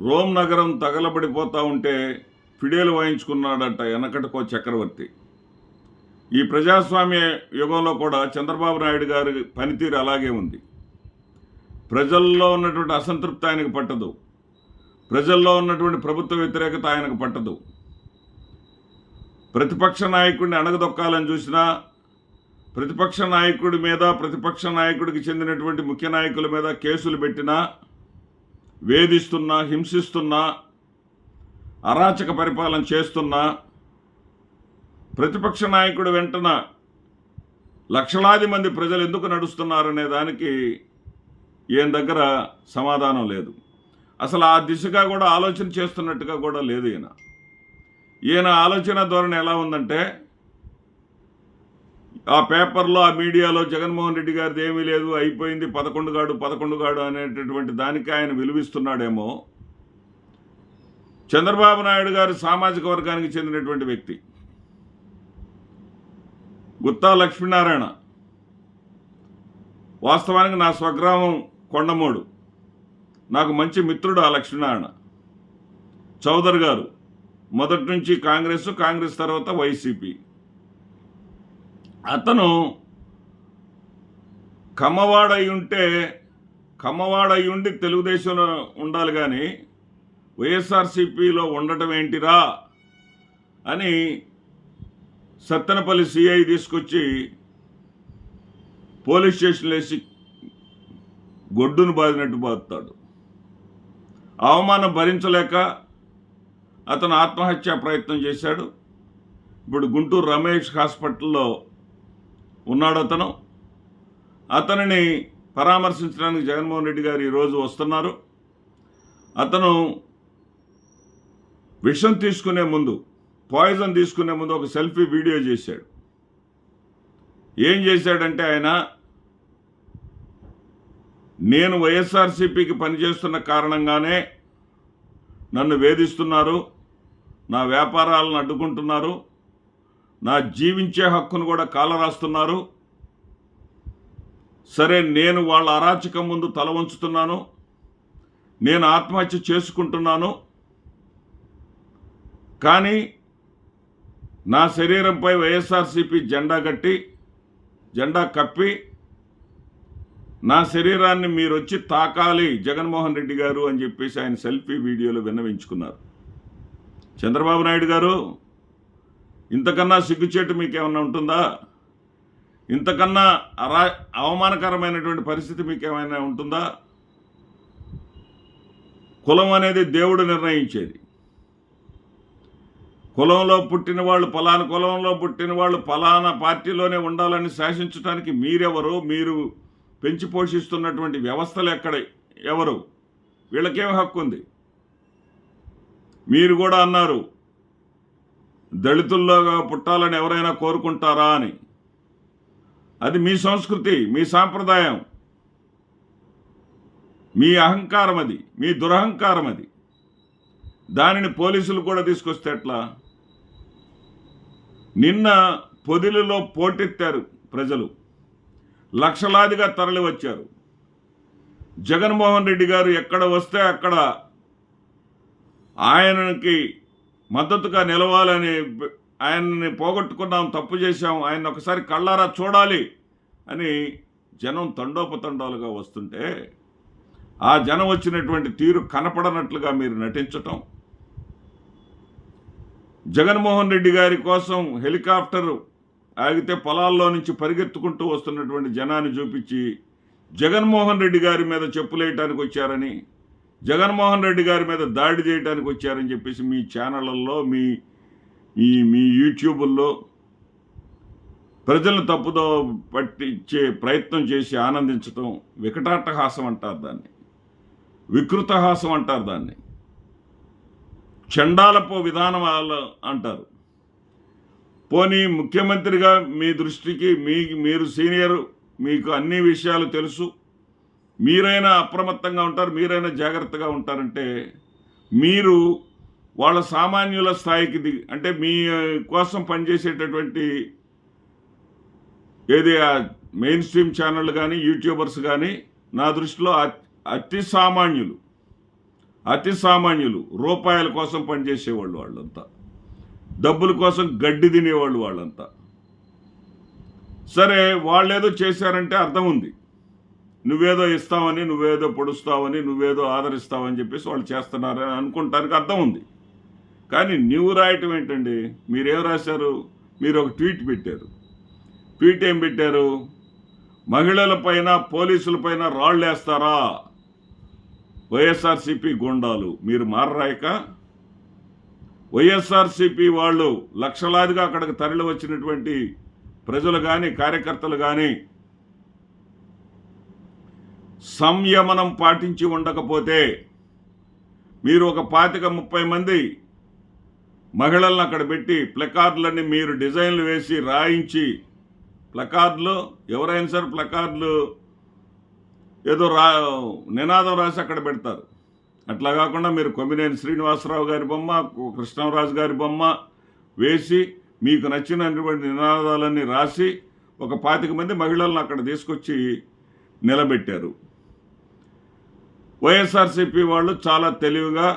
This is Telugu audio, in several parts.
రోమ్ నగరం తగలబడిపోతూ ఉంటే ఫిడేలు వాయించుకున్నాడంట వెనకటికో చక్రవర్తి. ఈ ప్రజాస్వామ్య యుగంలో కూడా చంద్రబాబు నాయుడు గారి పనితీరు అలాగే ఉంది. ప్రజల్లో ఉన్నటువంటి అసంతృప్తి ఆయనకు పట్టదు, ప్రజల్లో ఉన్నటువంటి ప్రభుత్వ వ్యతిరేకత ఆయనకు పట్టదు. ప్రతిపక్ష నాయకుడిని అణగదొక్కాలని చూసినా, ప్రతిపక్ష నాయకుడి మీద, ప్రతిపక్ష నాయకుడికి చెందినటువంటి ముఖ్య నాయకుల మీద కేసులు పెట్టినా, వేధిస్తున్నా, హింసిస్తున్నా, అరాచక పరిపాలన చేస్తున్నా, ప్రతిపక్ష నాయకుడు వెంటన లక్షలాది మంది ప్రజలు ఎందుకు నడుస్తున్నారనే దానికి ఈయన దగ్గర సమాధానం లేదు. అసలు ఆ దిశగా కూడా ఆలోచన చేస్తున్నట్టుగా కూడా లేదు ఈయన ఆలోచన ధోరణి ఎలా ఉందంటే, ఆ పేపర్లో, ఆ మీడియాలో జగన్మోహన్ రెడ్డి గారిది ఏమీ లేదు, అయిపోయింది, 11 గాడు అనేటటువంటి దానికి ఆయన విలువిస్తున్నాడేమో. చంద్రబాబు నాయుడు గారు సామాజిక వర్గానికి చెందినటువంటి వ్యక్తి, గుత్తా లక్ష్మీనారాయణ. వాస్తవానికి నా స్వగ్రామం కొండమూడు, నాకు మంచి మిత్రుడు ఆ లక్ష్మీనారాయణ. చౌదరి గారు మొదటి నుంచి కాంగ్రెస్ తర్వాత వైసీపీ. అతను కమ్మవాడై ఉండి తెలుగుదేశంలో ఉండాలి కానీ వైఎస్ఆర్సీపీలో ఉండటం ఏంటిరా అని సత్తెనపల్లి సిఐ తీసుకొచ్చి పోలీస్ స్టేషన్లో వేసి గొడ్డును బాదినట్టు బాదుతాడు. అవమానం భరించలేక అతను ఆత్మహత్యా ప్రయత్నం చేశాడు. ఇప్పుడు గుంటూరు రమేష్ హాస్పిటల్లో ఉన్నాడు అతనిని పరామర్శించడానికి జగన్మోహన్ రెడ్డి గారు ఈరోజు వస్తున్నారు. అతను విషం తీసుకునే ముందు, పాయిజన్ తీసుకునే ముందు ఒక సెల్ఫీ వీడియో చేశాడు. ఏం చేశాడంటే, ఆయన నేను వైఎస్ఆర్సీపీకి పనిచేస్తున్న కారణంగానే నన్ను వేధిస్తున్నారు, నా వ్యాపారాలను అడ్డుకుంటున్నారు, నా జీవించే హక్కును కూడా కాలరాస్తున్నారు. సరే, నేను వాళ్ళ అరాచకం ముందు తల వంచుతున్నాను, నేను ఆత్మహత్య చేసుకుంటున్నాను, కానీ నా శరీరంపై వైఎస్ఆర్సీపీ జెండా కప్పి నా శరీరాన్ని మీరు వచ్చి తాకాలి జగన్మోహన్ రెడ్డి గారు అని చెప్పేసి ఆయన సెల్ఫీ వీడియోలో విన్నవించుకున్నారు. చంద్రబాబు నాయుడు గారు, ఇంతకన్నా సిగ్గుచేటు మీకేమన్నా ఉంటుందా? ఇంతకన్నా అవమానకరమైనటువంటి పరిస్థితి మీకేమైనా ఉంటుందా? కులం అనేది దేవుడు నిర్ణయించేది. కులంలో పుట్టిన వాళ్ళు, పలానా కులంలో పుట్టిన వాళ్ళు పలానా పార్టీలోనే ఉండాలని శాసించడానికి మీరెవరు? మీరు పెంచి పోషిస్తున్నటువంటి వ్యవస్థలు ఎవరు? వీళ్ళకేం హక్కు ఉంది? మీరు కూడా అన్నారు, దళితుల్లోగా పుట్టాలని ఎవరైనా కోరుకుంటారా అని. అది మీ సంస్కృతి, మీ సాంప్రదాయం, మీ అహంకారం, అది మీ దురహంకారం. అది దానిని పోలీసులు కూడా తీసుకొస్తే ఎట్లా? నిన్న పొదిలిలో పోటెత్తారు ప్రజలు, లక్షలాదిగా తరలి వచ్చారు. జగన్మోహన్ రెడ్డి గారు ఎక్కడ వస్తే అక్కడ ఆయనకి మద్దతుగా నిలవాలని, ఆయన్ని పోగొట్టుకున్నాం, తప్పు చేశాం, ఆయన ఒకసారి కళ్ళారా చూడాలి అని జనం తండోపతండాలుగా వస్తుంటే, ఆ జనం వచ్చినటువంటి తీరు కనపడనట్లుగా మీరు నటించటం, జగన్మోహన్ రెడ్డి గారి కోసం హెలికాప్టర్ ఆగితే పొలాల్లో నుంచి పరిగెత్తుకుంటూ వస్తున్నటువంటి జనాన్ని చూపించి జగన్మోహన్ రెడ్డి గారి మీద చెప్పులేయటానికి వచ్చారని, జగన్మోహన్ రెడ్డి గారి మీద దాడి చేయడానికి వచ్చారని చెప్పేసి మీ ఛానళ్ళల్లో, మీ యూట్యూబుల్లో ప్రజలను తప్పుదో పట్టించే ప్రయత్నం చేసి ఆనందించటం వికటాట్టహాసం అంటారు దాన్ని, వికృతహాసం అంటారు దాన్ని, చండాలపు విధానం అంటారు. పోనీ ముఖ్యమంత్రిగా మీ దృష్టికి మీరు సీనియర్, మీకు అన్ని విషయాలు తెలుసు, మీరైనా అప్రమత్తంగా ఉంటారు, మీరైనా జాగ్రత్తగా ఉంటారంటే, మీరు వాళ్ళ సామాన్యుల స్థాయికి అంటే మీ కోసం పనిచేసేటటువంటి ఏది మెయిన్ స్ట్రీమ్ ఛానళ్ళు కానీ, యూట్యూబర్స్ కానీ, నా దృష్టిలో అతి సామాన్యులు, అతి సామాన్యులు, రూపాయల కోసం పనిచేసేవాళ్ళు వాళ్ళంతా, డబ్బుల కోసం గడ్డి తినేవాళ్ళు వాళ్ళంతా. సరే, వాళ్ళేదో చేశారంటే అర్థం ఉంది, నువ్వేదో ఇస్తావని, నువ్వేదో పొడుస్తావని, నువ్వేదో ఆదరిస్తావని చెప్పేసి వాళ్ళు చేస్తున్నారని అనుకుంటానికి అర్థం ఉంది. కానీ నువ్వు రాయటం ఏంటండి? మీరేం రాశారు? మీరు ఒక ట్వీట్ పెట్టారు. ట్వీట్ ఏం పెట్టారు? మహిళలపైన పోలీసులపైన రాళ్ళేస్తారా వైఎస్ఆర్సీపీ గుండాలు? మీరు మారరాయక వైఎస్ఆర్సీపీ వాళ్ళు లక్షలాదిగా అక్కడికి తరలి వచ్చినటువంటి ప్రజలు కానీ కార్యకర్తలు కానీ సంయమనం పాటించి ఉండకపోతే మీరు ఒక 25-30 మంది మహిళలను అక్కడ పెట్టి ప్లకార్డులన్నీ మీరు డిజైన్లు వేసి రాయించి, ప్లకార్డులు ఎవరైనా సరే ప్లకార్డులు ఏదో నినాదం రాసి అక్కడ పెడతారు. అట్లా కాకుండా మీరు కొమ్మినేని శ్రీనివాసరావు గారి బొమ్మ, కృష్ణరాజు గారి బొమ్మ వేసి మీకు నచ్చినటువంటి నినాదాలన్నీ రాసి ఒక 25 మంది మహిళలను అక్కడ తీసుకొచ్చి నిలబెట్టారు. వైఎస్ఆర్సీపీ వాళ్ళు చాలా తెలివిగా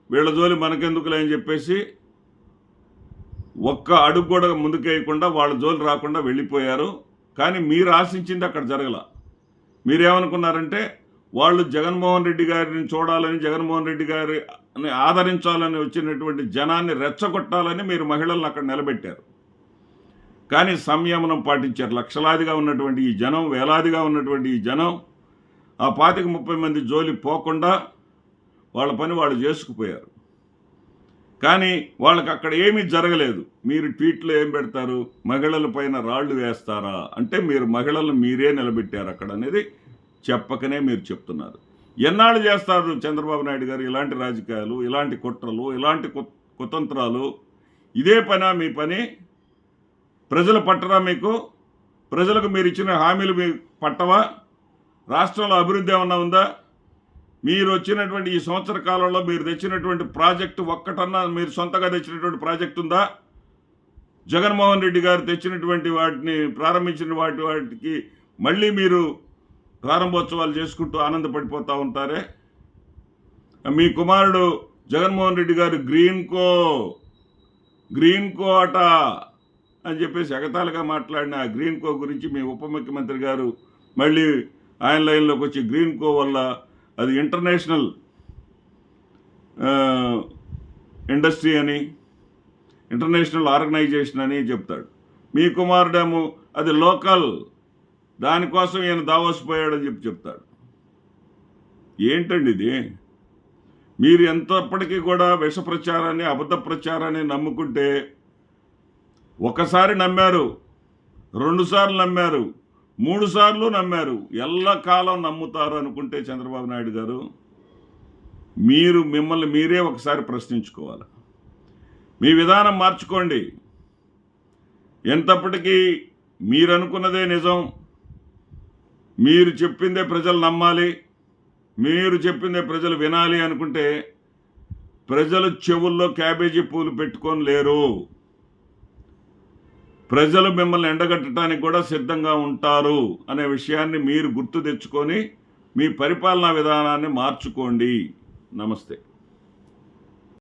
వీళ్ళ జోలి మనకెందుకులే అని చెప్పేసి ఒక్క అడుగు కూడా ముందుకేయకుండా వాళ్ళ జోలి రాకుండా వెళ్ళిపోయారు. కానీ మీరు ఆశించింది అక్కడ జరగల. మీరేమనుకున్నారంటే వాళ్ళు జగన్మోహన్ రెడ్డి గారిని చూడాలని, జగన్మోహన్ రెడ్డి గారిని ఆదరించాలని వచ్చినటువంటి జనాన్ని రెచ్చగొట్టాలని మీరు మహిళలను అక్కడ నిలబెట్టారు. కానీ సంయమనం పాటించారు. లక్షలాదిగా ఉన్నటువంటి ఈ జనం, వేలాదిగా ఉన్నటువంటి ఈ జనం ఆ 25-30 మంది జోలి పోకుండా వాళ్ళ పని వాళ్ళు చేసుకుపోయారు. కానీ వాళ్ళకి అక్కడ ఏమీ జరగలేదు. మీరు ట్వీట్లో ఏం పెడతారు? మహిళల పైన రాళ్ళు వేస్తారా అంటే మీరు మహిళలను మీరే నిలబెట్టారు అక్కడ అనేది చెప్పకనే మీరు చెప్తున్నారు. ఎన్నాళ్ళు చేస్తారు చంద్రబాబు నాయుడు గారు ఇలాంటి రాజకీయాలు, ఇలాంటి కుట్రలు, ఇలాంటి కుతంత్రాలు? ఇదే పనా మీ పని? ప్రజలు పట్టరా మీకు? ప్రజలకు మీరు ఇచ్చిన హామీలు మీకు పట్టవా? రాష్ట్రంలో అభివృద్ధి ఏమన్నా ఉందా? మీరు వచ్చినటువంటి ఈ సంవత్సర కాలంలో మీరు తెచ్చినటువంటి ప్రాజెక్టు ఒక్కటన్నా మీరు సొంతగా తెచ్చినటువంటి ప్రాజెక్టు ఉందా? జగన్మోహన్ రెడ్డి గారు తెచ్చినటువంటి వాటిని ప్రారంభించిన వాటికి మళ్ళీ మీరు ప్రారంభోత్సవాలు చేసుకుంటూ ఆనందపడిపోతూ ఉంటారే. మీ కుమారుడు జగన్మోహన్ రెడ్డి గారు గ్రీన్ కో అట అని చెప్పేసి ఎగతాళిగా మాట్లాడిన ఆ గ్రీన్ కో గురించి మీ ఉప ముఖ్యమంత్రి గారు మళ్ళీ ఆయన లైన్లోకి వచ్చి గ్రీన్ కో వల్ల అది ఇంటర్నేషనల్ ఇండస్ట్రీ అని, ఇంటర్నేషనల్ ఆర్గనైజేషన్ అని చెప్తాడు. మీ కుమారుడేమో అది లోకల్, దానికోసం ఈయన దావోసిపోయాడని చెప్తాడు. ఏంటండి ఇది? మీరు ఎంతప్పటికీ కూడా విష ప్రచారాన్ని, అబద్ధ ప్రచారాన్ని నమ్ముకుంటే, ఒకసారి నమ్మారు, 2 సార్లు నమ్మారు, 3 సార్లు నమ్మారు, ఎల్లకాలం నమ్ముతారు అనుకుంటే చంద్రబాబు నాయుడు గారు మీరు మిమ్మల్ని మీరే ఒకసారి ప్రశ్నించుకోవాలి. మీ విధానం మార్చుకోండి. ఎంతప్పటికీ మీరు అనుకున్నదే నిజం, మీరు చెప్పిందే ప్రజలు నమ్మాలి, మీరు చెప్పిందే ప్రజలు వినాలి అనుకుంటే ప్రజలు చెవుల్లో క్యాబేజీ పూలు పెట్టుకొని లేరు. ప్రజలు మిమ్మల్ని ఎండగట్టడానికి కూడా సిద్ధంగా ఉంటారు అనే విషయాన్ని మీరు గుర్తు తెచ్చుకొని మీ పరిపాలనా విధానాన్ని మార్చుకోండి. నమస్తే.